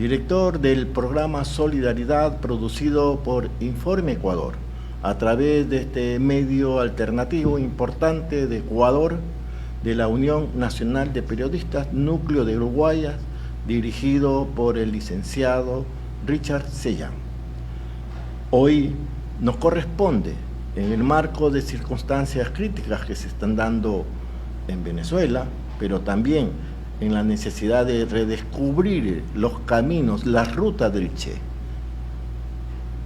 director del programa Solidaridad producido por Informe Ecuador, a través de este medio alternativo importante de Ecuador, de la Unión Nacional de Periodistas, Núcleo de Uruguayas, dirigido por el licenciado Richard Sellán. Hoy nos corresponde, en el marco de circunstancias críticas que se están dando en Venezuela, pero también en la necesidad de redescubrir los caminos, las rutas del Che.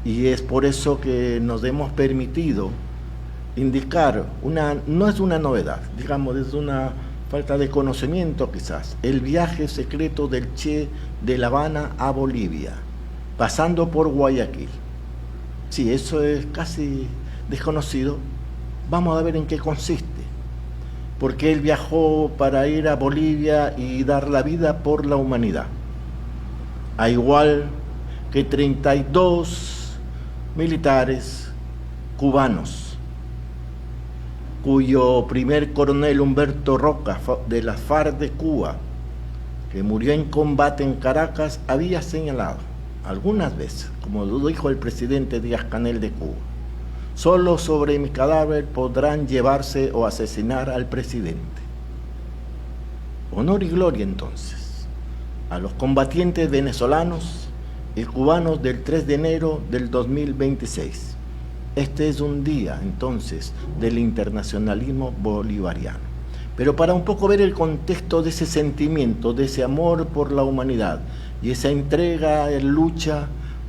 Y es por eso que nos hemos permitido indicar, no es una novedad, digamos, es una falta de conocimiento quizás, el viaje secreto del Che de La Habana a Bolivia, pasando por Guayaquil. Sí, eso es casi desconocido. Vamos a ver en qué consiste. Porque él viajó para ir a Bolivia y dar la vida por la humanidad. A igual que 32 militares cubanos, cuyo primer coronel Humberto Roca, de las FARC de Cuba, que murió en combate en Caracas, había señalado algunas veces, como lo dijo el presidente Díaz-Canel de Cuba: solo sobre mi cadáver podrán llevarse o asesinar al presidente. Honor y gloria entonces a los combatientes venezolanos y cubanos del 3 de enero del 2026. Este es un día entonces del internacionalismo bolivariano. Pero para un poco ver el contexto de ese sentimiento, de ese amor por la humanidad y esa entrega, lucha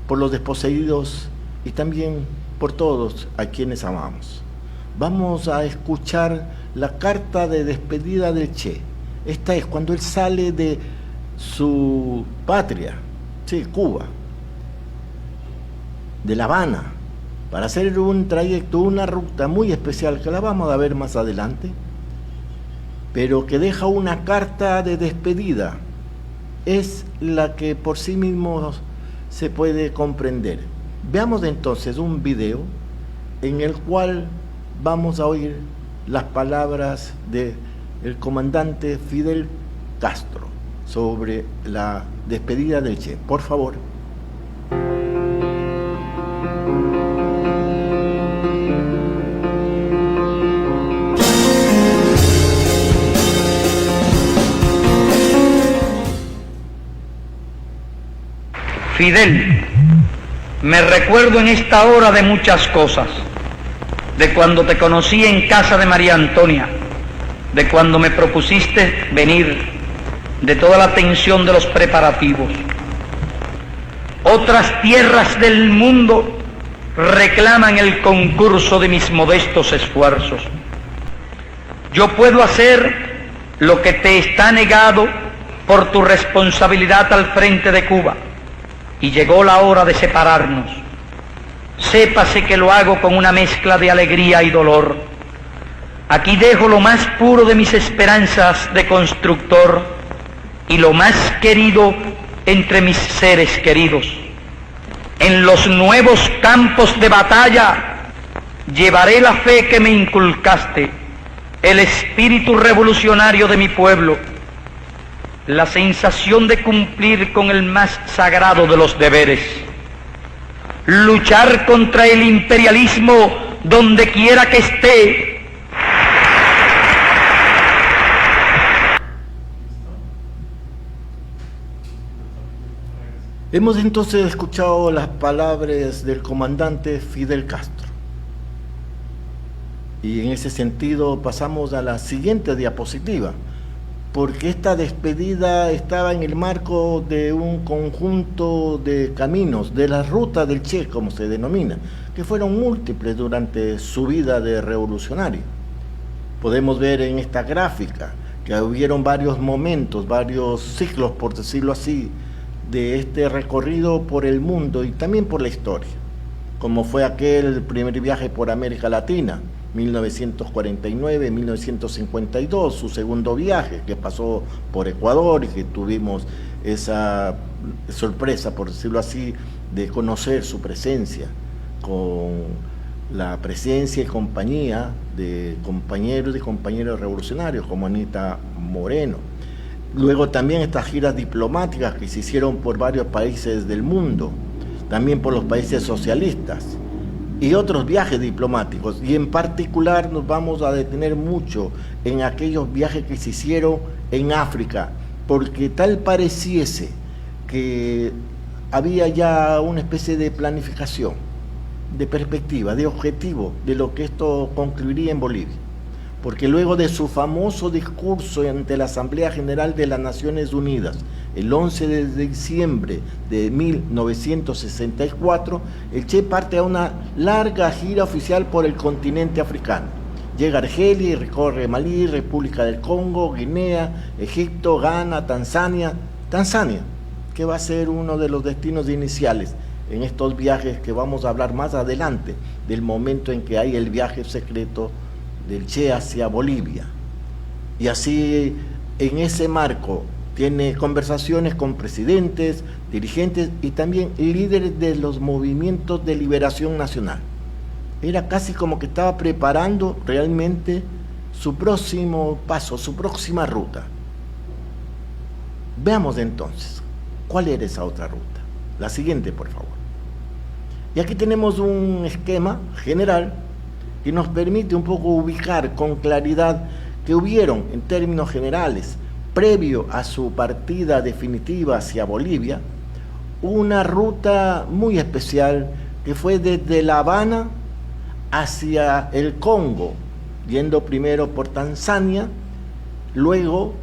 por los desposeídos y también por todos a quienes amamos, vamos a escuchar la carta de despedida del Che. Esta es cuando él sale de su patria, sí, Cuba, de La Habana, para hacer un trayecto, una ruta muy especial que la vamos a ver más adelante, pero que deja una carta de despedida. Es la que por sí mismo se puede comprender. Veamos entonces un video en el cual vamos a oír las palabras del comandante Fidel Castro sobre la despedida del Che. Por favor. Fidel, me recuerdo en esta hora de muchas cosas, de cuando te conocí en casa de María Antonia, de cuando me propusiste venir, de toda la tensión de los preparativos. Otras tierras del mundo reclaman el concurso de mis modestos esfuerzos. Yo puedo hacer lo que te está negado por tu responsabilidad al frente de Cuba. Y llegó la hora de separarnos. Sépase que lo hago con una mezcla de alegría y dolor. Aquí dejo lo más puro de mis esperanzas de constructor y lo más querido entre mis seres queridos. En los nuevos campos de batalla llevaré la fe que me inculcaste, el espíritu revolucionario de mi pueblo, la sensación de cumplir con el más sagrado de los deberes, luchar contra el imperialismo donde quiera que esté. Hemos entonces escuchado las palabras del comandante Fidel Castro. Y en ese sentido pasamos a la siguiente diapositiva, porque esta despedida estaba en el marco de un conjunto de caminos, de la ruta del Che, como se denomina, que fueron múltiples durante su vida de revolucionario. Podemos ver en esta gráfica que hubieron varios momentos, varios ciclos, por decirlo así, de este recorrido por el mundo y también por la historia, como fue aquel primer viaje por América Latina, 1949, 1952, su segundo viaje que pasó por Ecuador y que tuvimos esa sorpresa, por decirlo así, de conocer su presencia, con la presencia y compañía de compañeros y compañeras revolucionarios como Anita Moreno. Luego también estas giras diplomáticas que se hicieron por varios países del mundo, también por los países socialistas, y otros viajes diplomáticos. Y en particular nos vamos a detener mucho en aquellos viajes que se hicieron en África, porque tal pareciese que había ya una especie de planificación, de perspectiva, de objetivo de lo que esto concluiría en Bolivia. Porque luego de su famoso discurso ante la Asamblea General de las Naciones Unidas, el 11 de diciembre de 1964, el Che parte a una larga gira oficial por el continente africano. Llega a Argelia y recorre Malí, República del Congo, Guinea, Egipto, Ghana, Tanzania, que va a ser uno de los destinos iniciales en estos viajes que vamos a hablar más adelante, del momento en que hay el viaje secreto del Che hacia Bolivia. Y así, en ese marco, tiene conversaciones con presidentes, dirigentes y también líderes de los movimientos de liberación nacional. Era casi como que estaba preparando realmente su próximo paso, su próxima ruta. Veamos entonces, ¿cuál era esa otra ruta? La siguiente, por favor. Y aquí tenemos un esquema general que nos permite un poco ubicar con claridad que hubieron, en términos generales, previo a su partida definitiva hacia Bolivia, una ruta muy especial que fue desde La Habana hacia el Congo, yendo primero por Tanzania, luego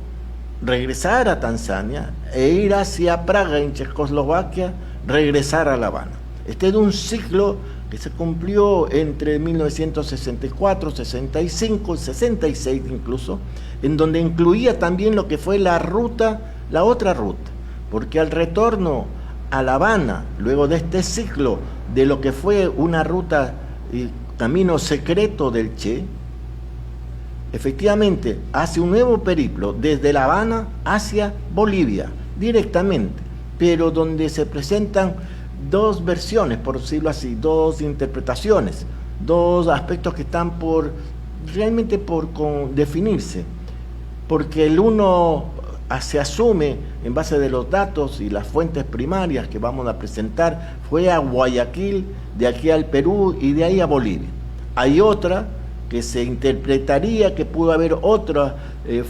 regresar a Tanzania e ir hacia Praga, en Checoslovaquia, regresar a La Habana. Este es un ciclo que se cumplió entre 1964, 65, 66 incluso, en donde incluía también lo que fue la otra ruta, porque al retorno a La Habana, luego de este ciclo de lo que fue una ruta y camino secreto del Che, efectivamente hace un nuevo periplo desde La Habana hacia Bolivia, directamente, pero donde se presentan dos versiones, por decirlo así, dos interpretaciones, dos aspectos que están realmente por definirse, porque el uno se asume en base de los datos y las fuentes primarias que vamos a presentar, fue a Guayaquil, de aquí al Perú y de ahí a Bolivia. Hay otra que se interpretaría que pudo haber otra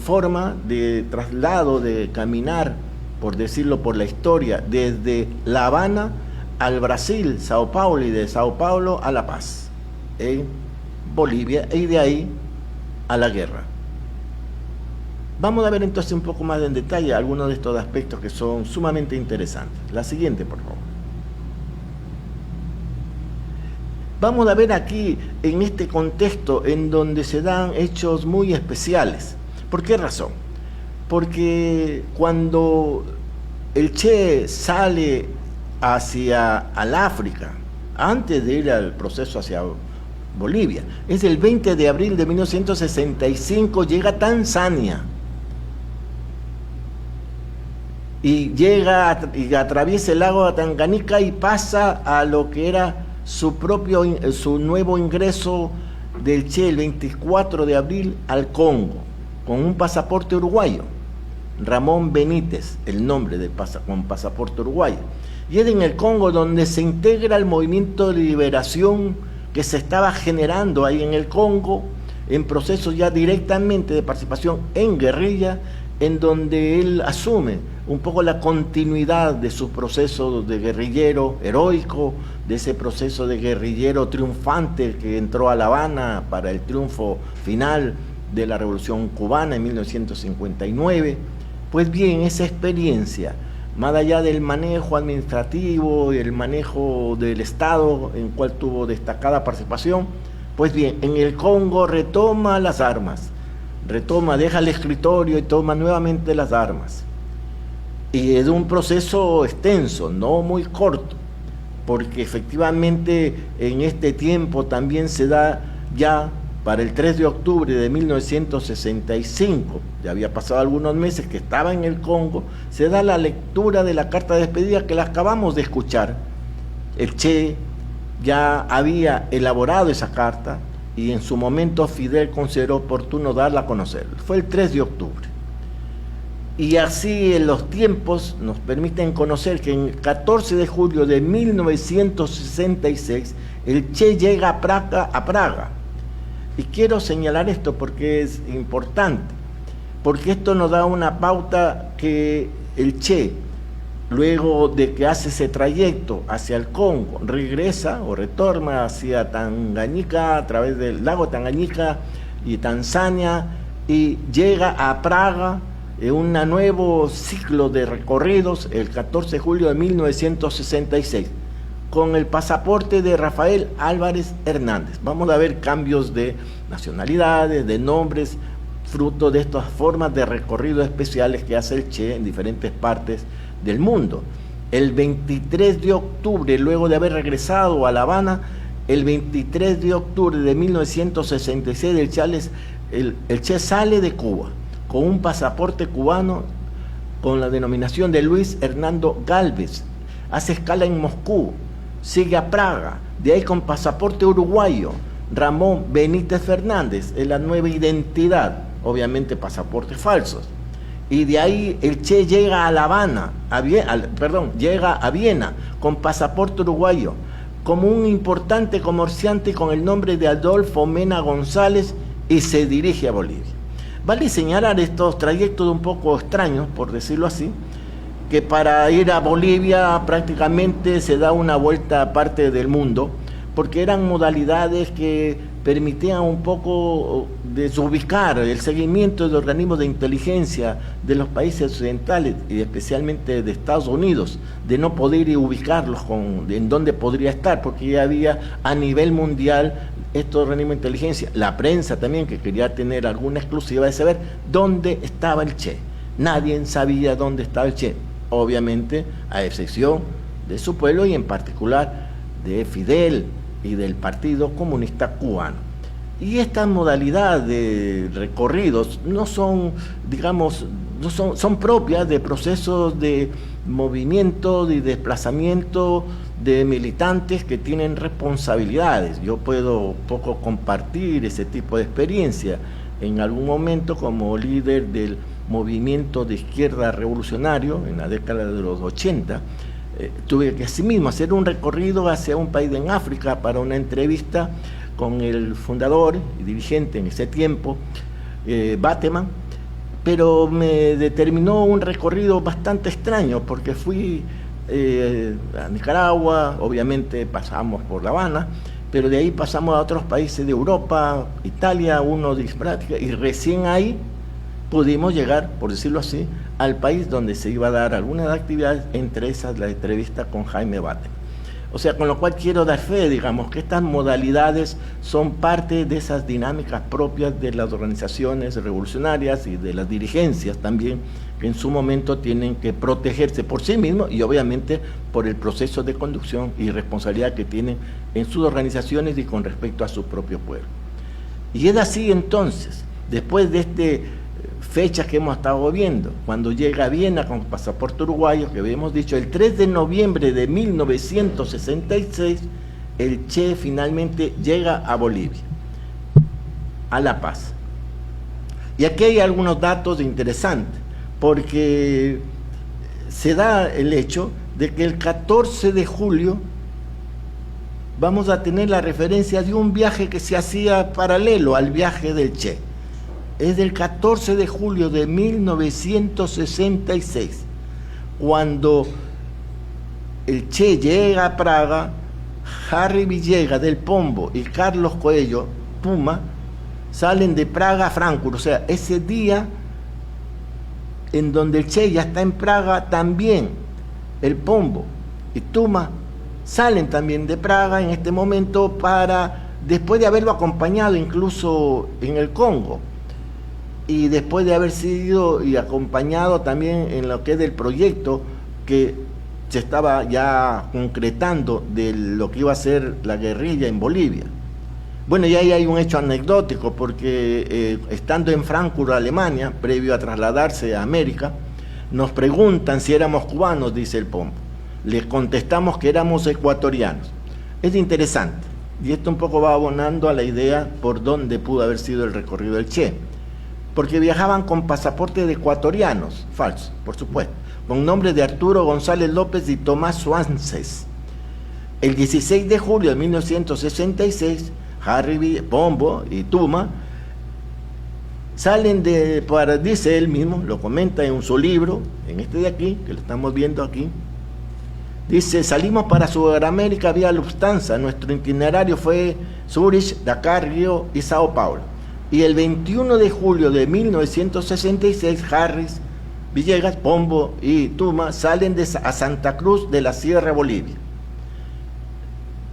forma de traslado, de caminar, por decirlo por la historia, desde La Habana al Brasil, Sao Paulo, y de Sao Paulo a La Paz, en Bolivia, y de ahí a la guerra. Vamos a ver entonces un poco más en detalle algunos de estos aspectos que son sumamente interesantes. La siguiente, por favor. Vamos a ver aquí, en este contexto, en donde se dan hechos muy especiales. ¿Por qué razón? Porque cuando el Che sale hacia al África, antes de ir al proceso hacia Bolivia, es el 20 de abril de 1965, llega a Tanzania y llega y atraviesa el lago de Tanganica y pasa a lo que era su nuevo ingreso del Che el 24 de abril al Congo, con un pasaporte uruguayo, Ramón Benítez, el nombre con pasaporte uruguayo. Y es en el Congo donde se integra el movimiento de liberación que se estaba generando ahí en el Congo, en procesos ya directamente de participación en guerrilla, en donde él asume un poco la continuidad de su proceso de guerrillero heroico, de ese proceso de guerrillero triunfante que entró a La Habana para el triunfo final de la Revolución Cubana en 1959. Pues bien, esa experiencia, más allá del manejo administrativo y el manejo del Estado, en cual tuvo destacada participación, pues bien, en el Congo retoma las armas, deja el escritorio y toma nuevamente las armas. Y es un proceso extenso, no muy corto, porque efectivamente en este tiempo también se da ya para el 3 de octubre de 1965, ya había pasado algunos meses que estaba en el Congo, se da la lectura de la carta de despedida que la acabamos de escuchar. El Che ya había elaborado esa carta y en su momento Fidel consideró oportuno darla a conocer. Fue el 3 de octubre. Y así en los tiempos nos permiten conocer que en el 14 de julio de 1966 el Che llega a Praga. Y quiero señalar esto porque es importante, porque esto nos da una pauta que el Che, luego de que hace ese trayecto hacia el Congo, regresa o retorna hacia Tanganyika, a través del lago Tanganyika y Tanzania, y llega a Praga en un nuevo ciclo de recorridos el 14 de julio de 1966, con el pasaporte de Rafael Álvarez Hernández. Vamos a ver cambios de nacionalidades, de nombres, fruto de estas formas de recorrido especiales que hace el Che en diferentes partes del mundo. El 23 de octubre, luego de haber regresado a La Habana, el 23 de octubre de 1966, el Che sale de Cuba con un pasaporte cubano con la denominación de Luis Hernando Gálvez, hace escala en Moscú, sigue a Praga, de ahí con pasaporte uruguayo, Ramón Benítez Fernández, es la nueva identidad, obviamente pasaportes falsos, y de ahí el Che llega a La Habana, llega a Viena con pasaporte uruguayo, como un importante comerciante con el nombre de Adolfo Mena González, y se dirige a Bolivia. Vale señalar estos trayectos un poco extraños, por decirlo así, que para ir a Bolivia prácticamente se da una vuelta a parte del mundo, porque eran modalidades que permitían un poco desubicar el seguimiento de organismos de inteligencia de los países occidentales y especialmente de Estados Unidos, de no poder ubicarlos en dónde podría estar, porque ya había a nivel mundial estos organismos de inteligencia, la prensa también, que quería tener alguna exclusiva de saber dónde estaba el Che. Nadie sabía dónde estaba el Che, obviamente a excepción de su pueblo y en particular de Fidel y del Partido Comunista Cubano. Y esta modalidad de recorridos no son, digamos, son propias de procesos de movimiento y desplazamiento de militantes que tienen responsabilidades. Yo puedo poco compartir ese tipo de experiencia. En algún momento, como líder del movimiento de izquierda revolucionario en la década de los 80, tuve que asimismo hacer un recorrido hacia un país en África para una entrevista con el fundador y dirigente en ese tiempo, Bateman, pero me determinó un recorrido bastante extraño porque fui a Nicaragua, obviamente pasamos por La Habana, pero de ahí pasamos a otros países de Europa, Italia, y recién ahí pudimos llegar, por decirlo así, al país donde se iba a dar algunas actividades, entre esas la entrevista con Jaime Bateman. O sea, con lo cual quiero dar fe, digamos, que estas modalidades son parte de esas dinámicas propias de las organizaciones revolucionarias y de las dirigencias también, que en su momento tienen que protegerse por sí mismos y obviamente por el proceso de conducción y responsabilidad que tienen en sus organizaciones y con respecto a su propio pueblo. Y es así entonces, después de fechas que hemos estado viendo, cuando llega a Viena con pasaporte uruguayo, que habíamos dicho, el 3 de noviembre de 1966, el Che finalmente llega a Bolivia, a La Paz. Y aquí hay algunos datos interesantes, porque se da el hecho de que el 14 de julio vamos a tener la referencia de un viaje que se hacía paralelo al viaje del Che. Es del 14 de julio de 1966, cuando el Che llega a Praga, Harry Villegas del Pombo y Carlos Coello, Puma, salen de Praga a Frankfurt. O sea, ese día en donde el Che ya está en Praga, también el Pombo y Tuma salen también de Praga en este momento después de haberlo acompañado incluso en el Congo, y después de haber sido y acompañado también en lo que es del proyecto que se estaba ya concretando de lo que iba a ser la guerrilla en Bolivia. Bueno, y ahí hay un hecho anecdótico, porque estando en Frankfurt, Alemania, previo a trasladarse a América, nos preguntan si éramos cubanos, dice el Pombo. Les contestamos que éramos ecuatorianos. Es interesante, y esto un poco va abonando a la idea por dónde pudo haber sido el recorrido del Che. porque viajaban con pasaportes de ecuatorianos, falsos, por supuesto, con nombres de Arturo González López y Tomás Suances. El 16 de julio de 1966, Harry, Pombo y Tuma salen dice él mismo, lo comenta en su libro, en este de aquí, que lo estamos viendo aquí, dice: salimos para Sudamérica vía Lufthansa, nuestro itinerario fue Zurich, Dakar, Río y Sao Paulo. Y el 21 de julio de 1966, Harris, Villegas, Pombo y Tuma salen a Santa Cruz de la Sierra, Bolivia.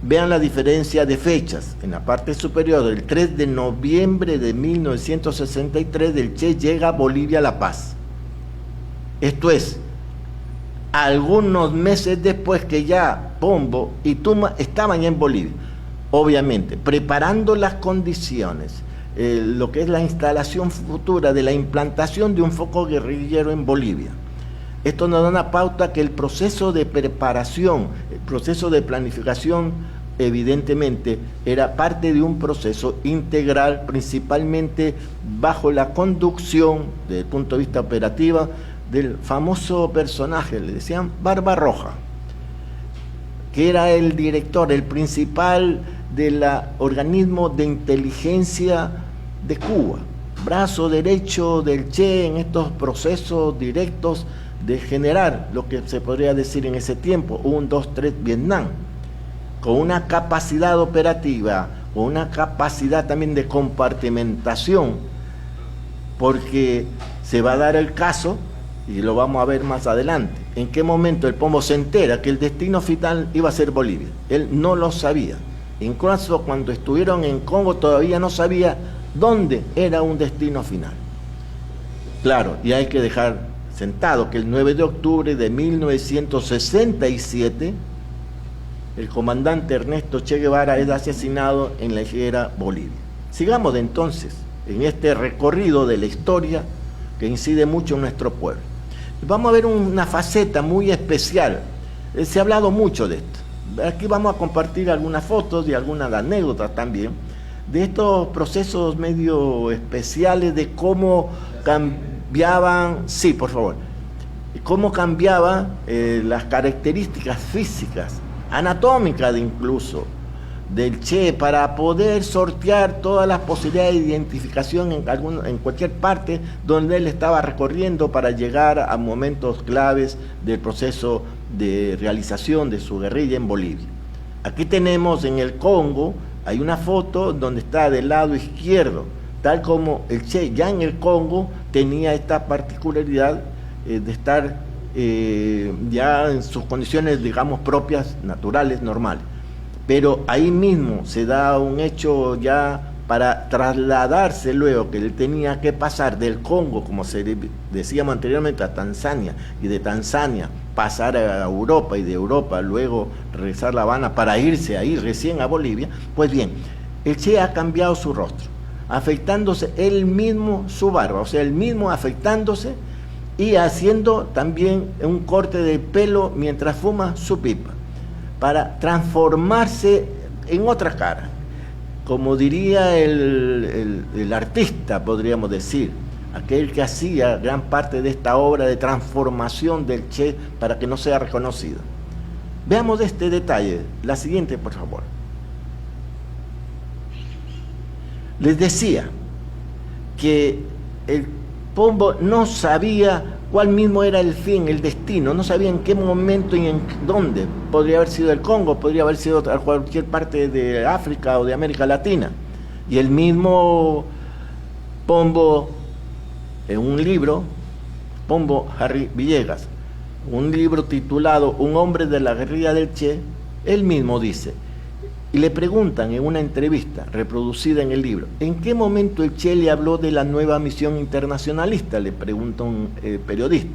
Vean la diferencia de fechas. En la parte superior, el 3 de noviembre de 1963, el Che llega a Bolivia, La Paz. Esto es, algunos meses después que ya Pombo y Tuma estaban ya en Bolivia, obviamente, preparando las condiciones, lo que es la instalación futura de la implantación de un foco guerrillero en Bolivia. Esto nos da una pauta que el proceso de preparación, el proceso de planificación, evidentemente, era parte de un proceso integral, principalmente bajo la conducción, desde el punto de vista operativo, del famoso personaje, le decían Barbarroja, que era el director, el principal del organismo de inteligencia de Cuba, brazo derecho del Che en estos procesos directos de generar lo que se podría decir en ese tiempo, 1, 2, 3 Vietnam, con una capacidad operativa, con una capacidad también de compartimentación, porque se va a dar el caso, y lo vamos a ver más adelante, en qué momento el Pombo se entera que el destino final iba a ser Bolivia. Él no lo sabía. Incluso cuando estuvieron en Congo todavía no sabía dónde era un destino final. Claro, y hay que dejar sentado que el 9 de octubre de 1967 el comandante Ernesto Che Guevara es asesinado en la Higuera, Bolivia. Sigamos entonces en este recorrido de la historia que incide mucho en nuestro pueblo. Vamos a ver una faceta muy especial. Se ha hablado mucho de esto. Aquí vamos a compartir algunas fotos y algunas anécdotas también de estos procesos medio especiales de cómo cambiaban, sí, por favor, cómo cambiaban las características físicas, anatómicas incluso, del Che para poder sortear todas las posibilidades de identificación en cualquier parte donde él estaba recorriendo para llegar a momentos claves del proceso de realización de su guerrilla en Bolivia. Aquí tenemos en el Congo, hay una foto donde está del lado izquierdo, tal como el Che ya en el Congo tenía esta particularidad de estar ya en sus condiciones, digamos, propias, naturales, normales. Pero ahí mismo se da un hecho ya para trasladarse luego, que él tenía que pasar del Congo, como se decíamos anteriormente, a Tanzania, y de Tanzania pasar a Europa, y de Europa luego regresar a La Habana para irse ahí recién a Bolivia. Pues bien, el Che ha cambiado su rostro, afeitándose él mismo su barba, o sea, él mismo afeitándose y haciendo también un corte de pelo mientras fuma su pipa, para transformarse en otra cara, como diría el artista, podríamos decir, aquel que hacía gran parte de esta obra de transformación del Che para que no sea reconocido. Veamos este detalle, la siguiente, por favor. Les decía que el Pombo no sabía cuál mismo era el fin, el destino, no sabía en qué momento y en dónde. Podría haber sido el Congo, podría haber sido cualquier parte de África o de América Latina. Y el mismo Pombo, en un libro, Pombo Harry Villegas, un libro titulado Un hombre de la guerrilla del Che, él mismo dice, y le preguntan en una entrevista reproducida en el libro, ¿en qué momento el Che le habló de la nueva misión internacionalista? Le pregunta un periodista.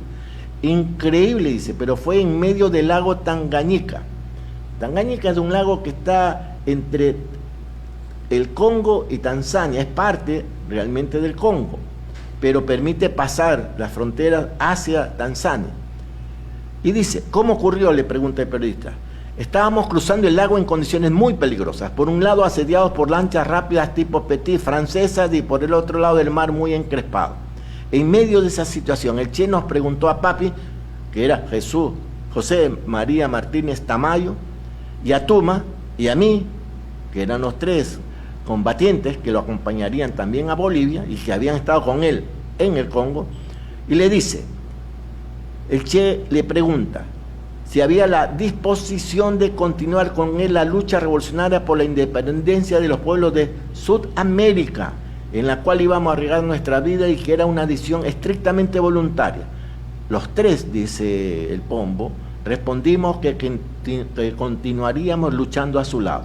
Increíble, dice, pero fue en medio del lago Tanganyika. Tanganyika es un lago que está entre el Congo y Tanzania, es parte realmente del Congo, pero permite pasar las fronteras hacia Tanzania. Y dice, ¿cómo ocurrió?, le pregunta el periodista. Estábamos cruzando el lago en condiciones muy peligrosas. Por un lado asediados por lanchas rápidas tipo Petit francesas y por el otro lado del mar muy encrespado. En medio de esa situación, el Che nos preguntó a papi, que era José María Martínez Tamayo, y a Tuma y a mí, que eran los tres combatientes que lo acompañarían también a Bolivia y que habían estado con él en el Congo, y le dice, el Che le pregunta si había la disposición de continuar con él la lucha revolucionaria por la independencia de los pueblos de Sudamérica, en la cual íbamos a arriesgar nuestra vida y que era una decisión estrictamente voluntaria. Los tres, dice el Pombo, respondimos que continuaríamos luchando a su lado.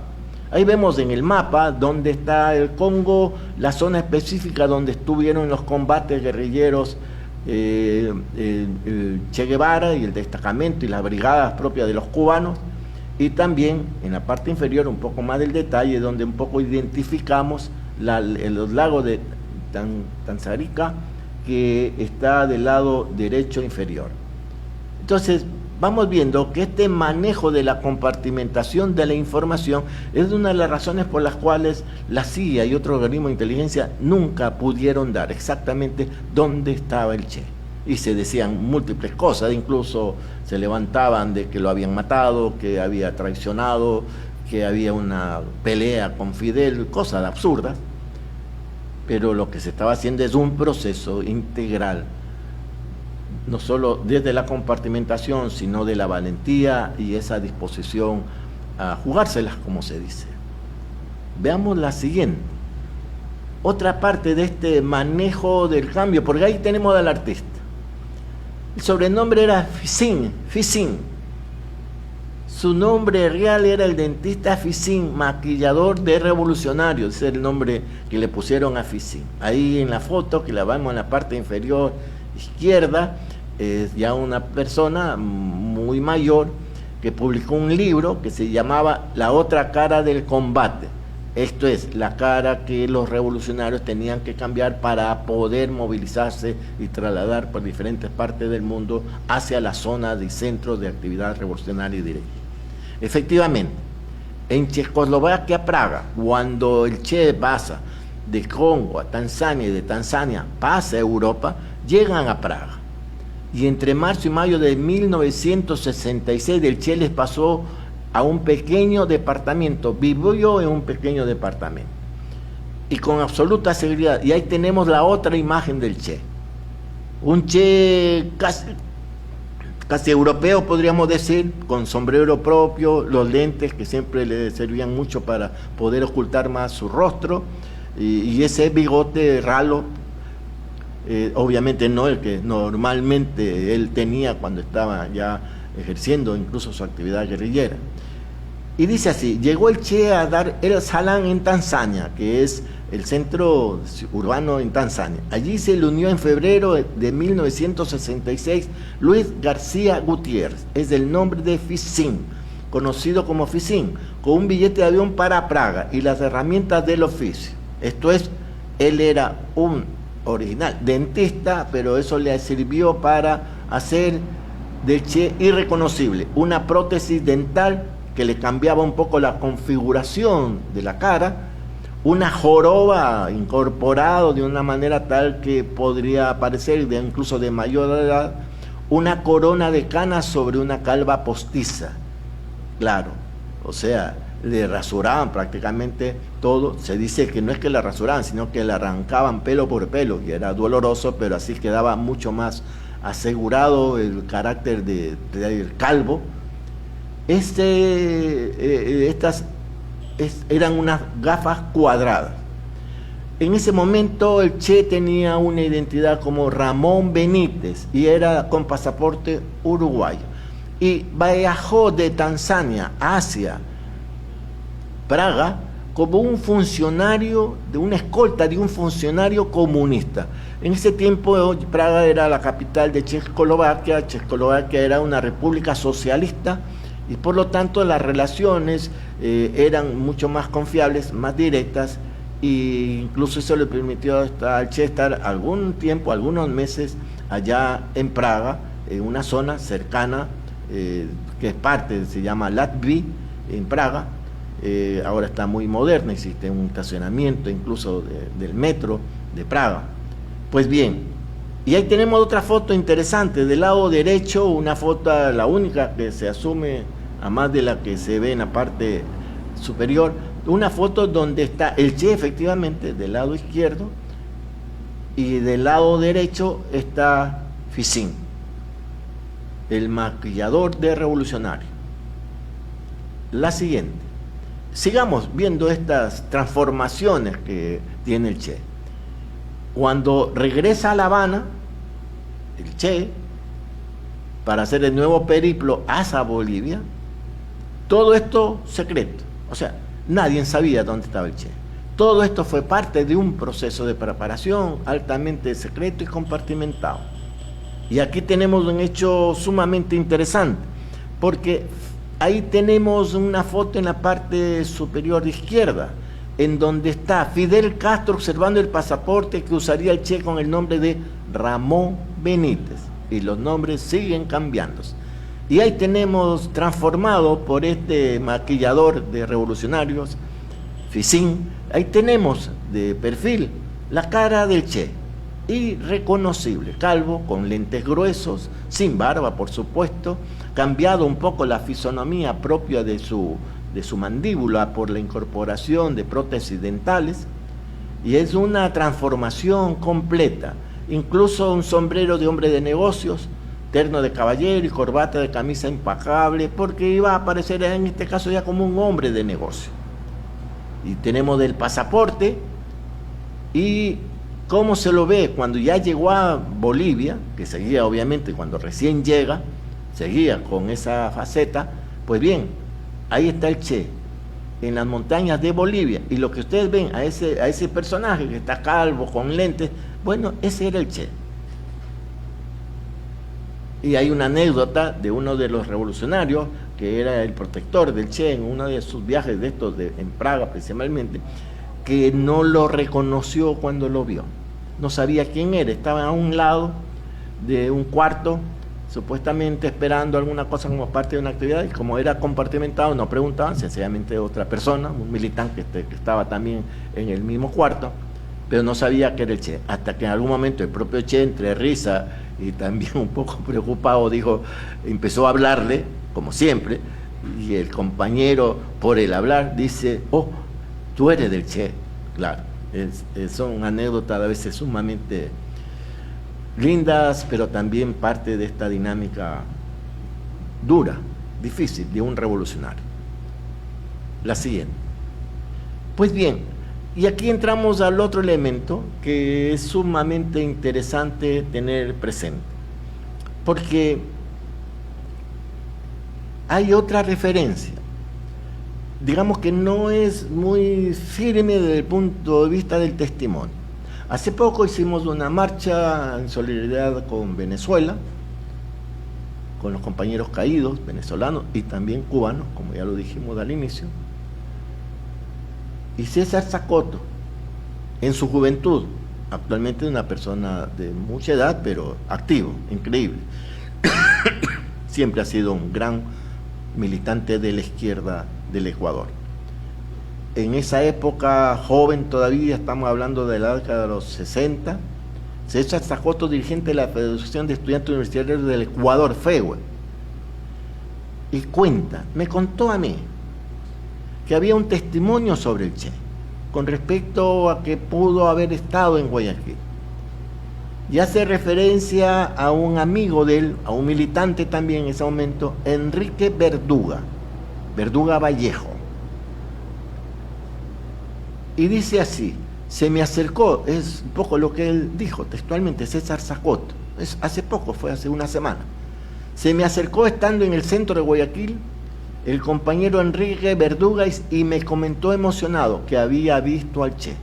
Ahí vemos en el mapa donde está el Congo, la zona específica donde estuvieron los combates guerrilleros, el Che Guevara y el destacamento y las brigadas propias de los cubanos, y también en la parte inferior un poco más del detalle donde un poco identificamos los lagos de Tanzarica, que está del lado derecho inferior. Entonces vamos viendo que este manejo de la compartimentación de la información es una de las razones por las cuales la CIA y otros organismos de inteligencia nunca pudieron dar exactamente dónde estaba el Che. Y se decían múltiples cosas, incluso se levantaban de que lo habían matado, que había traicionado, que había una pelea con Fidel, cosas absurdas. Pero lo que se estaba haciendo es un proceso integral, no solo desde la compartimentación, sino de la valentía y esa disposición a jugárselas, como se dice. Veamos la siguiente. Otra parte de este manejo del cambio, porque ahí tenemos al artista. El sobrenombre era Ficín. Su nombre real era el dentista Ficín, maquillador de revolucionarios, ese es el nombre que le pusieron a Ficín. Ahí en la foto, que la vemos en la parte inferior izquierda, es ya una persona muy mayor que publicó un libro que se llamaba La otra cara del combate. Esto es, la cara que los revolucionarios tenían que cambiar para poder movilizarse y trasladar por diferentes partes del mundo hacia la zona de centros de actividad revolucionaria y directa. Efectivamente, en Checoslovaquia, Praga, cuando el Che pasa de Congo a Tanzania y de Tanzania pasa a Europa, llegan a Praga. Y entre marzo y mayo de 1966 el Che les pasó a un pequeño departamento, vivió en un pequeño departamento. Y con absoluta seguridad, y ahí tenemos la otra imagen del Che. Un Che casi europeo, podríamos decir, con sombrero propio, los lentes que siempre le servían mucho para poder ocultar más su rostro, y ese bigote ralo, obviamente no el que normalmente él tenía cuando estaba ya ejerciendo incluso su actividad guerrillera. Y dice así: llegó el Che a Dar el Salaam en Tanzania, que es el centro urbano en Tanzania. Allí se le unió en febrero de 1966 Luis García Gutiérrez, es el nombre de Ficín, conocido como Ficín, con un billete de avión para Praga y las herramientas del oficio. Esto es, él era un original dentista, pero eso le sirvió para hacer del Che irreconocible, una prótesis dental que le cambiaba un poco la configuración de la cara, una joroba incorporado de una manera tal que podría parecer incluso de mayor edad, una corona de canas sobre una calva postiza. Claro, o sea, le rasuraban prácticamente todo. Se dice que no es que la rasuraban, sino que le arrancaban pelo por pelo, y era doloroso, pero así quedaba mucho más asegurado el carácter del calvo. Eran unas gafas cuadradas. En ese momento el Che tenía una identidad como Ramón Benítez y era con pasaporte uruguayo. Y viajó de Tanzania hacia Praga como un funcionario, de una escolta de un funcionario comunista. En ese tiempo Praga era la capital de Checoslovaquia. Checoslovaquia era una república socialista y por lo tanto las relaciones eran mucho más confiables, más directas, e incluso eso le permitió al Che estar algún tiempo, algunos meses allá en Praga, en una zona cercana, que que es parte, se llama Latvi, en Praga. Ahora está muy moderna, existe un estacionamiento incluso del metro de Praga. Pues bien, y ahí tenemos otra foto interesante, del lado derecho, una foto, la única que se asume, a más de la que se ve en la parte superior, una foto donde está el Che efectivamente del lado izquierdo, y del lado derecho está Fisin, el maquillador de revolucionario. La siguiente. Sigamos viendo estas transformaciones que tiene el Che. Cuando regresa a La Habana, el Che, para hacer el nuevo periplo hacia Bolivia, todo esto secreto. O sea, nadie sabía dónde estaba el Che. Todo esto fue parte de un proceso de preparación altamente secreto y compartimentado. Y aquí tenemos un hecho sumamente interesante, porque ahí tenemos una foto en la parte superior izquierda, en donde está Fidel Castro observando el pasaporte que usaría el Che con el nombre de Ramón Benítez, y los nombres siguen cambiándose. Y ahí tenemos transformado por este maquillador de revolucionarios, Fisin, ahí tenemos de perfil la cara del Che, irreconocible, calvo, con lentes gruesos, sin barba por supuesto, cambiado un poco la fisonomía propia de su mandíbula por la incorporación de prótesis dentales, y es una transformación completa, incluso un sombrero de hombre de negocios, terno de caballero y corbata de camisa impecable, porque iba a aparecer en este caso ya como un hombre de negocio. Y tenemos del pasaporte, y cómo se lo ve cuando ya llegó a Bolivia, que seguía obviamente cuando recién llega, seguía con esa faceta. Pues bien, ahí está el Che, en las montañas de Bolivia, y lo que ustedes ven a ese personaje que está calvo, con lentes, bueno, ese era el Che. Y hay una anécdota de uno de los revolucionarios, que era el protector del Che en uno de sus viajes de estos en Praga principalmente, que no lo reconoció cuando lo vio. No sabía quién era, estaba a un lado de un cuarto, supuestamente esperando alguna cosa como parte de una actividad, y como era compartimentado, no preguntaban, sencillamente otra persona, un militante que estaba también en el mismo cuarto, pero no sabía que era el Che, hasta que en algún momento el propio Che, entre risa y también un poco preocupado, empezó a hablarle, como siempre, y el compañero, por el hablar, dice: oh, tú eres del Che. Claro, son anécdotas a veces sumamente lindas, pero también parte de esta dinámica dura, difícil, de un revolucionario. La siguiente. Pues bien, y aquí entramos al otro elemento que es sumamente interesante tener presente, porque hay otra referencia, digamos que no es muy firme desde el punto de vista del testimonio. Hace poco hicimos una marcha en solidaridad con Venezuela, con los compañeros caídos venezolanos y también cubanos, como ya lo dijimos al inicio. Y César Zacoto, en su juventud, actualmente una persona de mucha edad, pero activo, increíble, siempre ha sido un gran militante de la izquierda del Ecuador. En esa época, joven todavía, estamos hablando de la década de los 60, César Zacoto, dirigente de la Federación de Estudiantes Universitarios del Ecuador, FEUE, y me contó a mí, que había un testimonio sobre el Che, con respecto a que pudo haber estado en Guayaquil. Y hace referencia a un amigo de él, a un militante también en ese momento, Enrique Verduga Vallejo. Y dice así: se me acercó, es un poco lo que él dijo textualmente, César Zacoto, hace poco, fue hace una semana. Se me acercó estando en el centro de Guayaquil el compañero Enrique Verduga y me comentó emocionado que había visto al Che.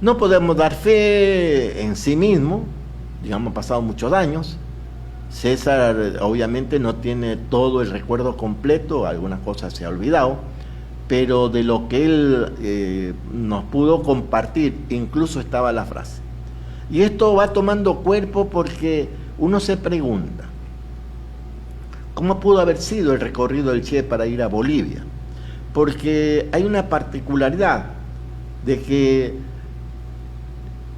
No podemos dar fe en sí mismo, digamos, han pasado muchos años. César obviamente no tiene todo el recuerdo completo, algunas cosas se ha olvidado, pero de lo que él nos pudo compartir, incluso estaba la frase. Y esto va tomando cuerpo porque uno se pregunta, ¿Cómo pudo haber sido el recorrido del Che para ir a Bolivia? Porque hay una particularidad de que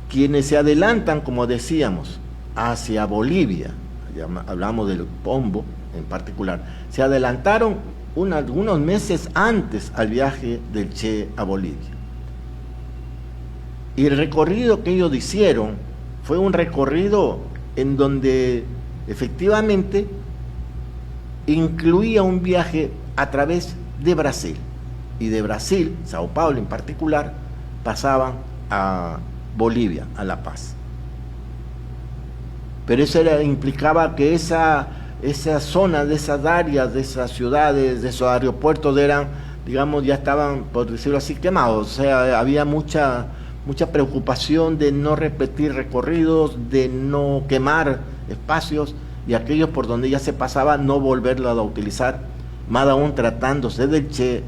quienes se adelantan, como decíamos, hacia Bolivia, hablamos del Pombo en particular, se adelantaron algunos meses antes al viaje del Che a Bolivia. Y el recorrido que ellos hicieron fue un recorrido en donde efectivamente incluía un viaje a través de Brasil. Y de Brasil, Sao Paulo en particular, pasaban a Bolivia, a La Paz. Pero eso implicaba que esa zona, de esas áreas, de esas ciudades, de esos aeropuertos eran, digamos, ya estaban, por decirlo así, quemados. O sea, había mucha preocupación de no repetir recorridos, de no quemar espacios, y aquellos por donde ya se pasaba no volverlo a utilizar, más aún tratándose del Che,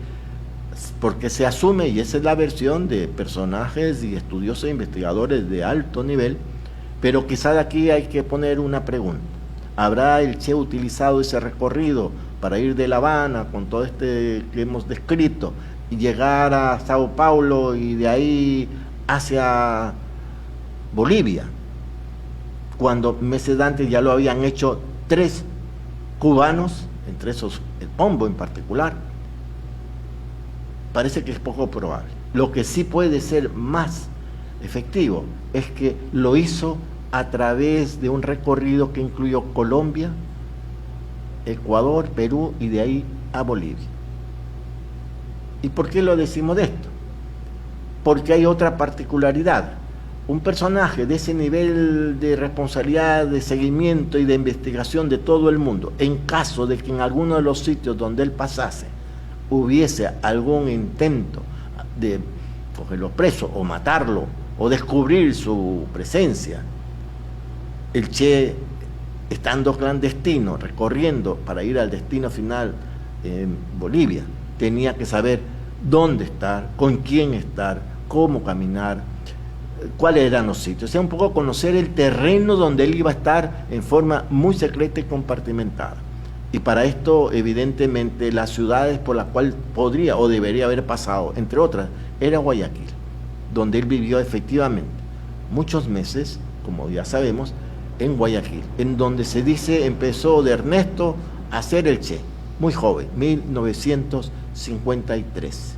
porque se asume, y esa es la versión de personajes y estudiosos e investigadores de alto nivel, pero quizás aquí hay que poner una pregunta. ¿Habrá el Che utilizado ese recorrido para ir de La Habana con todo este que hemos descrito y llegar a Sao Paulo y de ahí hacia Bolivia, cuando meses antes ya lo habían hecho 3 cubanos, entre esos el Pombo en particular? Parece que es poco probable. Lo que sí puede ser más efectivo es que lo hizo a través de un recorrido que incluyó Colombia, Ecuador, Perú y de ahí a Bolivia. ¿Y por qué lo decimos de esto? Porque hay otra particularidad. Un personaje de ese nivel de responsabilidad, de seguimiento y de investigación de todo el mundo, en caso de que en alguno de los sitios donde él pasase hubiese algún intento de cogerlo preso o matarlo o descubrir su presencia, el Che, estando clandestino, recorriendo para ir al destino final en Bolivia, tenía que saber dónde estar, con quién estar, cómo caminar, cuáles eran los sitios. O sea, un poco conocer el terreno donde él iba a estar en forma muy secreta y compartimentada. Y para esto, evidentemente, las ciudades por las cuales podría o debería haber pasado, entre otras, era Guayaquil, donde él vivió efectivamente muchos meses, como ya sabemos, en Guayaquil, en donde se dice empezó de Ernesto a ser el Che, muy joven, 1953.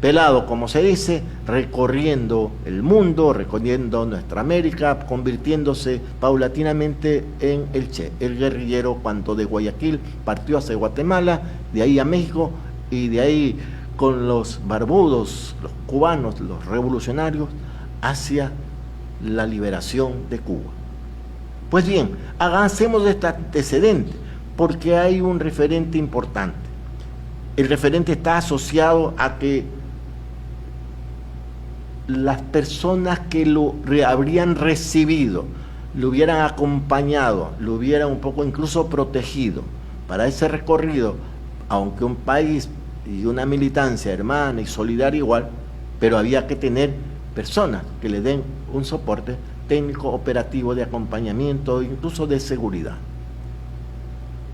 Pelado, como se dice, recorriendo el mundo, recorriendo nuestra América, convirtiéndose paulatinamente en el Che, el guerrillero, cuando de Guayaquil partió hacia Guatemala, de ahí a México, y de ahí con los barbudos, los cubanos, los revolucionarios, hacia la liberación de Cuba. Pues bien, avancemos de este antecedente, porque hay un referente importante. El referente está asociado a que las personas que lo habrían recibido, lo hubieran acompañado, lo hubieran un poco incluso protegido para ese recorrido, aunque un país y una militancia hermana y solidaria igual, pero había que tener personas que le den un soporte técnico, operativo, de acompañamiento, incluso de seguridad.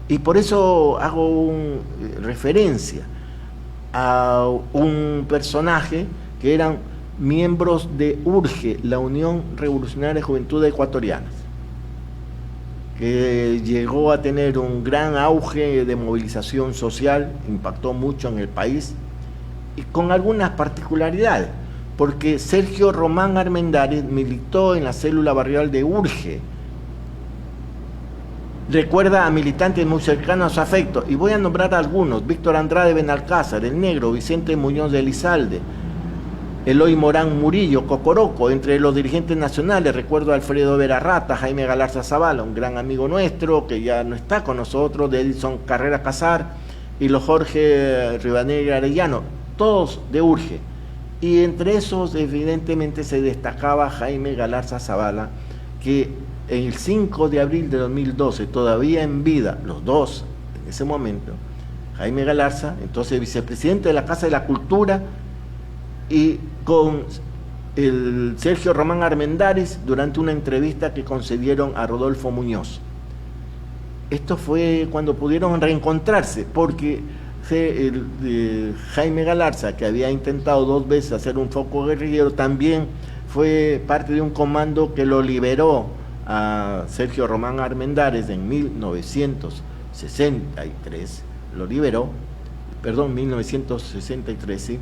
Y por eso hago referencia a un personaje que eran miembros de URGE, la Unión Revolucionaria de Juventudes Ecuatorianas, que llegó a tener un gran auge de movilización social, impactó mucho en el país, y con algunas particularidades, porque Sergio Román Armendáriz militó en la célula barrial de URGE, recuerda a militantes muy cercanos a su afecto, y voy a nombrar algunos: Víctor Andrade Benalcázar, el Negro, Vicente Muñoz de Elizalde, Eloy Morán Murillo, Cocoroco. Entre los dirigentes nacionales recuerdo a Alfredo Vera Rata, Jaime Galarza Zavala, un gran amigo nuestro que ya no está con nosotros, de Edison Carrera Casar, y los Jorge Rivadeneira Arellano, todos de URGE. Y entre esos evidentemente se destacaba Jaime Galarza Zavala, que el 5 de abril de 2012, todavía en vida, los dos en ese momento, Jaime Galarza, entonces vicepresidente de la Casa de la Cultura, y con el Sergio Román Armendáriz durante una entrevista que concedieron a Rodolfo Muñoz. esto fue cuando pudieron reencontrarse, porque Jaime Galarza, que había intentado 2 veces hacer un foco guerrillero, también fue parte de un comando que lo liberó a Sergio Román Armendáriz en 1963, lo liberó, perdón, 1963, ¿sí?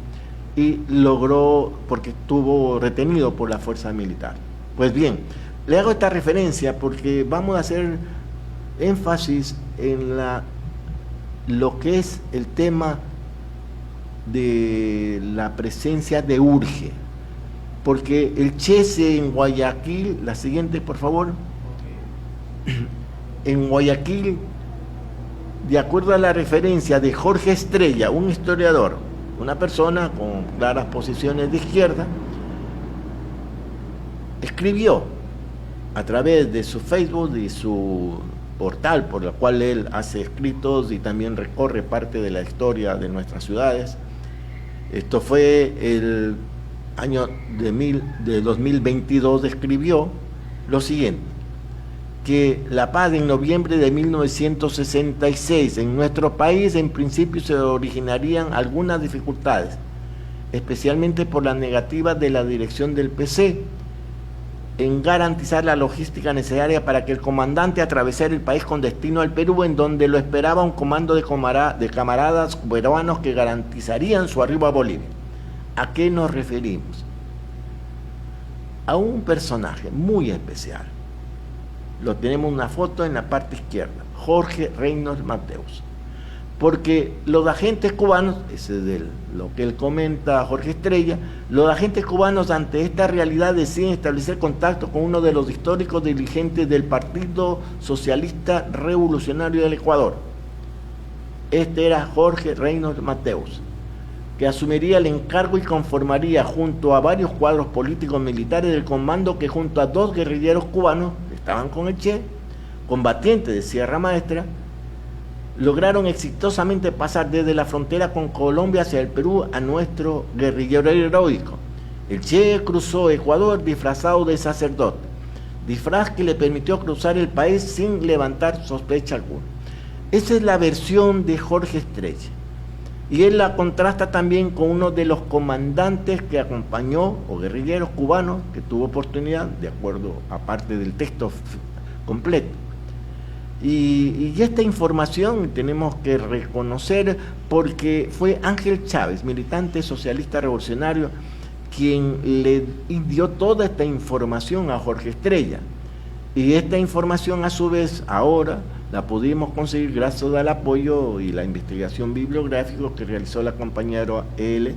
Y logró, porque estuvo retenido por la fuerza militar. Pues bien, le hago esta referencia porque vamos a hacer énfasis en lo que es el tema de la presencia de Urge, porque el Chese en Guayaquil, la siguiente por favor, en Guayaquil, de acuerdo a la referencia de Jorge Estrella, un historiador, una persona con claras posiciones de izquierda, escribió a través de su Facebook y su portal, por el cual él hace escritos y también recorre parte de la historia de nuestras ciudades. Esto fue el año de 2022, escribió lo siguiente: que la paz en noviembre de 1966 en nuestro país en principio se originarían algunas dificultades, especialmente por la negativa de la dirección del PC en garantizar la logística necesaria para que el comandante atravesara el país con destino al Perú, en donde lo esperaba un comando de camaradas peruanos que garantizarían su arribo a Bolivia. ¿A qué nos referimos? A un personaje muy especial. Lo tenemos una foto en la parte izquierda, Jorge Reynolds Mateus. Porque los agentes cubanos, ese es lo que él comenta, Jorge Estrella, los agentes cubanos ante esta realidad deciden establecer contacto con uno de los históricos dirigentes del Partido Socialista Revolucionario del Ecuador. Este era Jorge Reynolds Mateus, que asumiría el encargo y conformaría junto a varios cuadros políticos militares del comando que junto a 2 guerrilleros cubanos, que estaban con el Che, combatientes de Sierra Maestra, lograron exitosamente pasar desde la frontera con Colombia hacia el Perú a nuestro guerrillero heroico. El Che cruzó Ecuador disfrazado de sacerdote, disfraz que le permitió cruzar el país sin levantar sospecha alguna. Esa es la versión de Jorge Estrella, y él la contrasta también con uno de los comandantes que acompañó, o guerrilleros cubanos, que tuvo oportunidad, de acuerdo a parte del texto completo. Y esta información tenemos que reconocer porque fue Ángel Chávez, militante socialista revolucionario, quien le dio toda esta información a Jorge Estrella. Y esta información a su vez ahora la pudimos conseguir gracias al apoyo y la investigación bibliográfica que realizó la compañera L,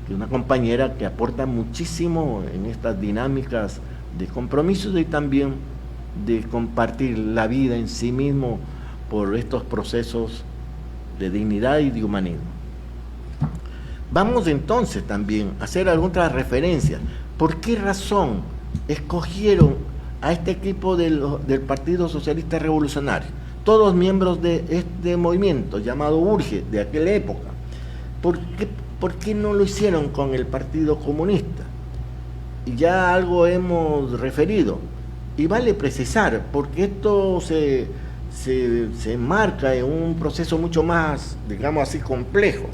que es una compañera que aporta muchísimo en estas dinámicas de compromisos y también de compartir la vida en sí mismo por estos procesos de dignidad y de humanismo. Vamos entonces también a hacer algunas referencias. ¿Por qué razón escogieron a este equipo del Partido Socialista Revolucionario? Todos miembros de este movimiento llamado Urge de aquella época. ¿Por qué no lo hicieron con el Partido Comunista? Y ya algo hemos referido. Y vale precisar, porque esto se enmarca en un proceso mucho más, digamos así, complejo.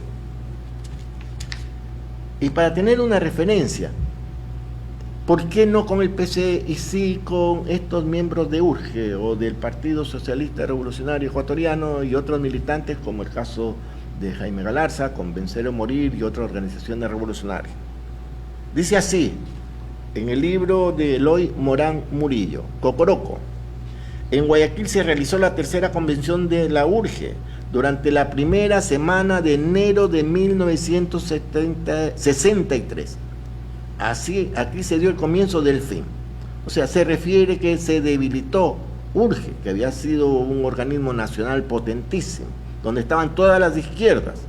Y para tener una referencia, ¿por qué no con el PC y sí con estos miembros de URGE o del Partido Socialista Revolucionario Ecuatoriano y otros militantes, como el caso de Jaime Galarza, con Vencer o Morir y otras organizaciones revolucionarias? Dice así, en el libro de Eloy Morán Murillo, Cocoroco: en Guayaquil se realizó la tercera convención de la URGE durante la primera semana de enero de 1963. Así, aquí se dio el comienzo del fin. O sea, se refiere que se debilitó URGE, que había sido un organismo nacional potentísimo, donde estaban todas las izquierdas,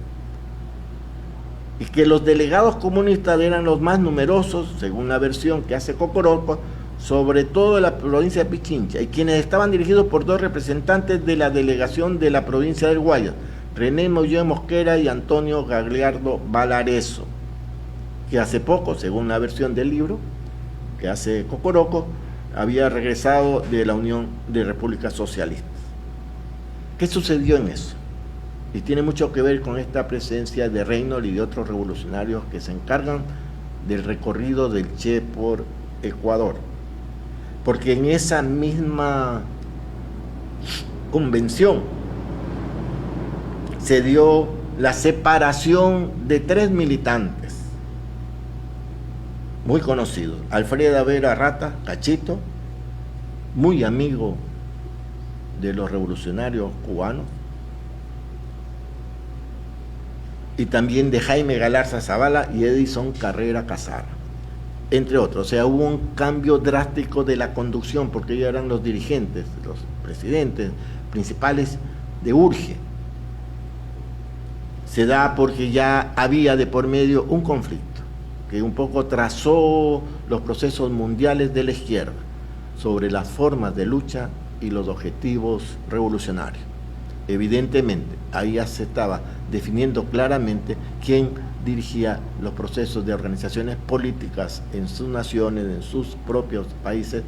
y que los delegados comunistas eran los más numerosos, según la versión que hace Cocoroco, sobre todo en la provincia de Pichincha, y quienes estaban dirigidos por 2 representantes de la delegación de la provincia del Guayas, René Mollé Mosquera y Antonio Gagliardo Valareso, que hace poco, según la versión del libro que hace Cocoroco, había regresado de la Unión de Repúblicas Socialistas. ¿Qué sucedió en eso? Y tiene mucho que ver con esta presencia de Reynolds y de otros revolucionarios que se encargan del recorrido del Che por Ecuador. Porque en esa misma convención se dio la separación de 3 militantes muy conocidos: Alfredo Vera Rata, Cachito, muy amigo de los revolucionarios cubanos, y también de Jaime Galarza Zavala y Edison Carrera Casara, entre otros. O sea, hubo un cambio drástico de la conducción, porque ellos eran los dirigentes, los presidentes principales de URGE. Se da porque ya había de por medio un conflicto que un poco trazó los procesos mundiales de la izquierda sobre las formas de lucha y los objetivos revolucionarios. Evidentemente, ahí ya se estaba definiendo claramente quién dirigía los procesos de organizaciones políticas en sus naciones, en sus propios países,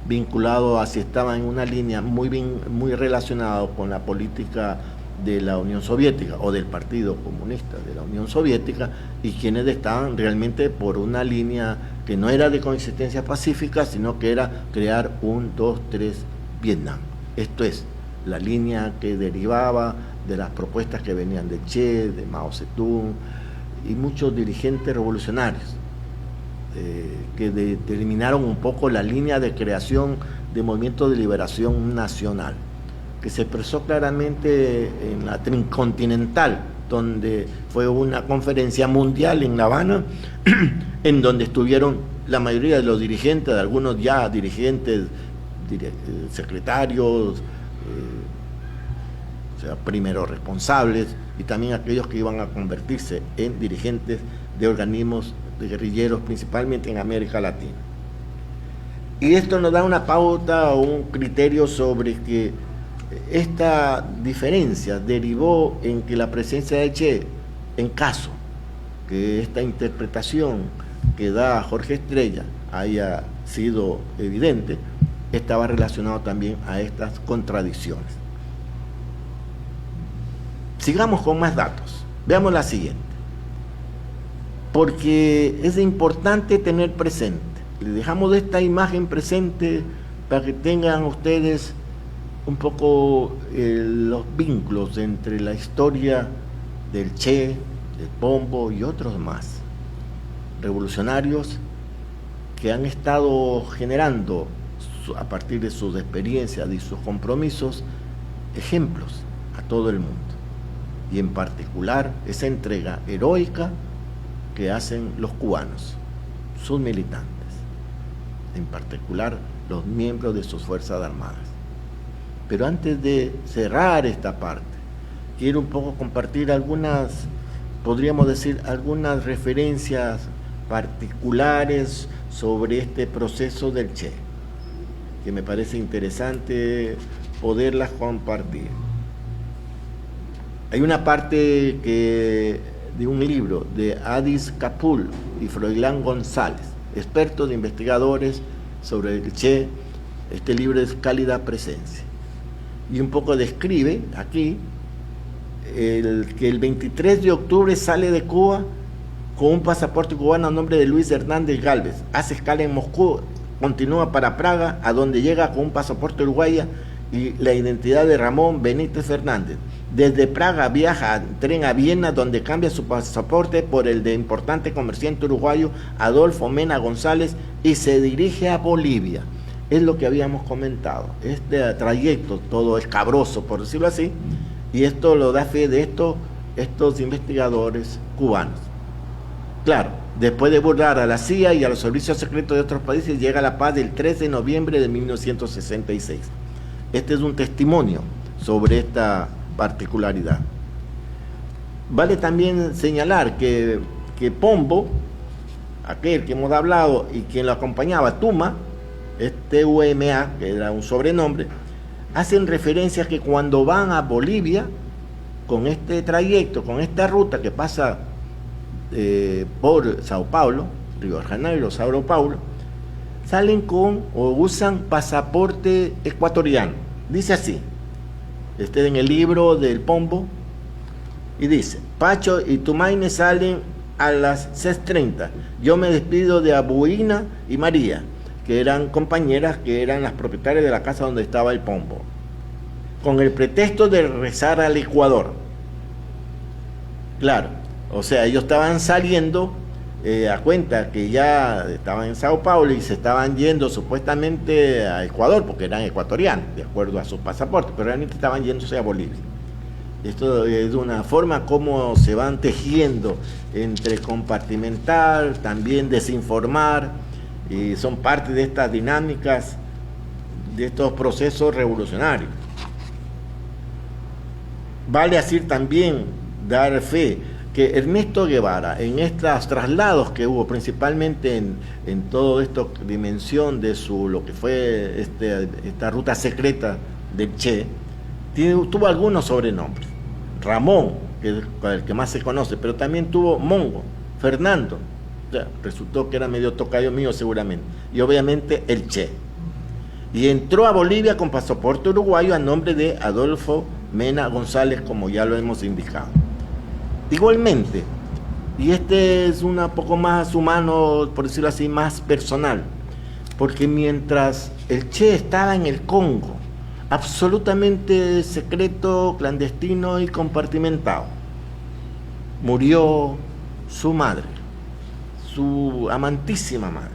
vinculado a si estaban en una línea muy relacionada con la política de la Unión Soviética o del Partido Comunista de la Unión Soviética, y quienes estaban realmente por una línea que no era de coexistencia pacífica, sino que era crear un 2-3 Vietnam. Esto es, la línea que derivaba de las propuestas que venían de Che, de Mao Zedong y muchos dirigentes revolucionarios que determinaron un poco la línea de creación de movimiento de liberación nacional, que se expresó claramente en la Trincontinental, donde fue una conferencia mundial en La Habana, en donde estuvieron la mayoría de los dirigentes, algunos ya dirigentes, secretarios, o sea, primeros responsables, y también aquellos que iban a convertirse en dirigentes de organismos de guerrilleros, principalmente en América Latina. Y esto nos da una pauta o un criterio sobre que esta diferencia derivó en que la presencia de Che, en caso que esta interpretación que da Jorge Estrella haya sido evidente, estaba relacionado también a estas contradicciones. Sigamos con más datos. Veamos la siguiente, porque es importante tener presente. Les dejamos esta imagen presente para que tengan ustedes un poco los vínculos entre la historia del Che, del Pombo y otros más revolucionarios que han estado generando, a partir de sus experiencias y sus compromisos, ejemplos a todo el mundo, y en particular esa entrega heroica que hacen los cubanos, sus militantes, en particular los miembros de sus Fuerzas Armadas. Pero antes de cerrar esta parte, quiero un poco compartir algunas, podríamos decir, algunas referencias particulares sobre este proceso del Che, que me parece interesante poderlas compartir. Hay una parte de un libro de Adis Capul y Froilán González, expertos investigadores sobre el Che. Este libro es Cálida Presencia, y un poco describe aquí que el 23 de octubre sale de Cuba con un pasaporte cubano a nombre de Luis Hernández Gálvez, hace escala en Moscú, continúa para Praga, a donde llega con un pasaporte uruguayo y la identidad de Ramón Benítez Fernández. Desde Praga viaja en tren a Viena, donde cambia su pasaporte por el de importante comerciante uruguayo Adolfo Mena González, y se dirige a Bolivia. Es lo que habíamos comentado, este trayecto todo escabroso, por decirlo así, y esto lo da fe de estos investigadores cubanos. Claro, después de burlar a la CIA y a los servicios secretos de otros países, llega la paz del 13 de noviembre de 1966. Este es un testimonio sobre esta particularidad. Vale también señalar que Pombo, aquel que hemos hablado, y quien lo acompañaba, Tuma, UMA, que era un sobrenombre, hacen referencia a que cuando van a Bolivia, con este trayecto, con esta ruta que pasa por Sao Paulo, Río de Janeiro, Sao Paulo, salen con o usan pasaporte ecuatoriano. Dice así: en el libro del Pombo, y dice: Pacho y Tumaine salen a las 6:30. Yo me despido de Abuina y María, que eran compañeras, que eran las propietarias de la casa donde estaba el Pombo, con el pretexto de regresar al Ecuador. Claro, o sea, ellos estaban saliendo a cuenta que ya estaban en Sao Paulo y se estaban yendo supuestamente a Ecuador, porque eran ecuatorianos, de acuerdo a sus pasaportes, pero realmente estaban yéndose a Bolivia. Esto es una forma como se van tejiendo entre compartimentar, también desinformar, y son parte de estas dinámicas, de estos procesos revolucionarios. Vale así también dar fe que Ernesto Guevara, en estos traslados que hubo, principalmente en todo esto, dimensión de lo que fue esta ruta secreta del Che, tuvo algunos sobrenombres. Ramón, que es el que más se conoce, pero también tuvo Mongo, Fernando, o sea, resultó que era medio tocayo mío seguramente, y obviamente el Che. Y entró a Bolivia con pasaporte uruguayo a nombre de Adolfo Mena González, como ya lo hemos indicado. Igualmente, y este es un poco más humano, por decirlo así, más personal, porque mientras el Che estaba en el Congo, absolutamente secreto, clandestino y compartimentado, murió su madre, su amantísima madre.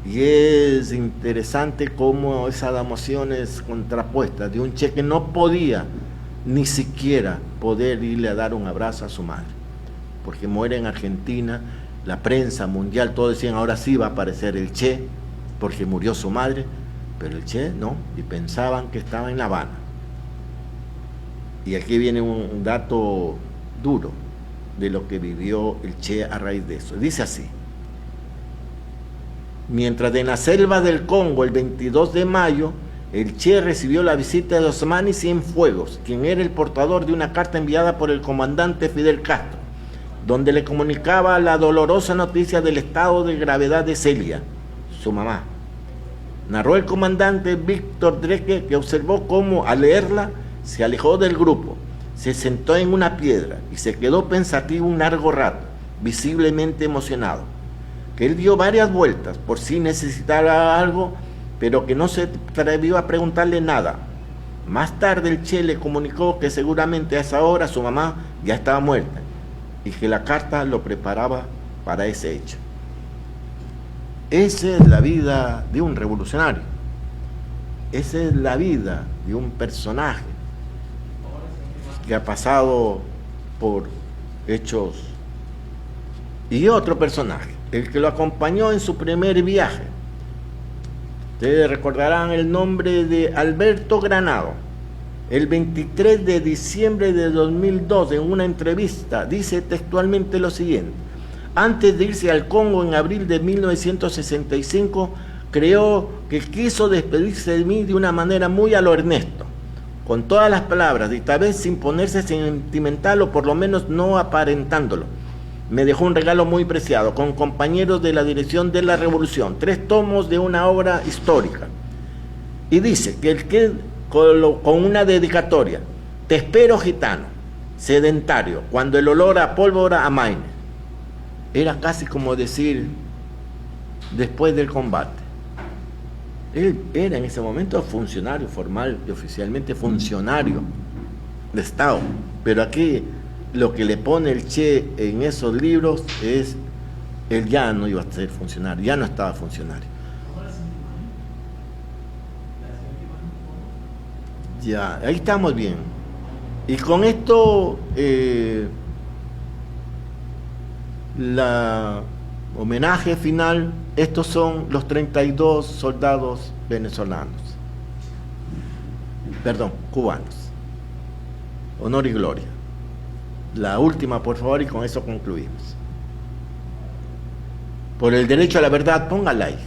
Y es interesante cómo esas emociones contrapuestas de un Che que no podía ni siquiera poder irle a dar un abrazo a su madre, porque muere en Argentina, la prensa mundial, todos decían ahora sí va a aparecer el Che, porque murió su madre, pero el Che no, y pensaban que estaba en La Habana. Y aquí viene un dato duro de lo que vivió el Che a raíz de eso. Dice así: mientras en la selva del Congo, el 22 de mayo, el Che recibió la visita de Osmani Cienfuegos, quien era el portador de una carta enviada por el comandante Fidel Castro, donde le comunicaba la dolorosa noticia del estado de gravedad de Celia, su mamá. Narró el comandante Víctor Dreque, que observó cómo, al leerla, se alejó del grupo, se sentó en una piedra y se quedó pensativo un largo rato, visiblemente emocionado, que él dio varias vueltas por si necesitara algo, pero que no se atrevió a preguntarle nada. Más tarde el Che le comunicó que seguramente a esa hora su mamá ya estaba muerta y que la carta lo preparaba para ese hecho. Esa es la vida de un revolucionario. Esa es la vida de un personaje que ha pasado por hechos. Y otro personaje, el que lo acompañó en su primer viaje. Ustedes recordarán el nombre de Alberto Granado. El 23 de diciembre de 2002, en una entrevista, dice textualmente lo siguiente: antes de irse al Congo en abril de 1965, creo que quiso despedirse de mí de una manera muy a lo Ernesto, con todas las palabras, y tal vez sin ponerse sentimental o por lo menos no aparentándolo. Me dejó un regalo muy preciado, con compañeros de la dirección de la Revolución, 3 tomos de una obra histórica. Y dice que con una dedicatoria: te espero gitano, sedentario, cuando el olor a pólvora amaine. Era casi como decir, después del combate. Él era en ese momento funcionario formal y oficialmente funcionario de Estado, pero aquí lo que le pone el Che en esos libros es, él ya no iba a ser funcionario, ya no estaba funcionario. Ya, ahí estamos bien. Y con esto, la homenaje final, estos son los 32 soldados venezolanos, perdón, cubanos. Honor y gloria. La última, por favor, y con eso concluimos. Por el derecho a la verdad, ponga like,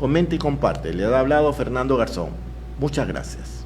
comenta y comparte. Le ha hablado Fernando Garzón. Muchas gracias.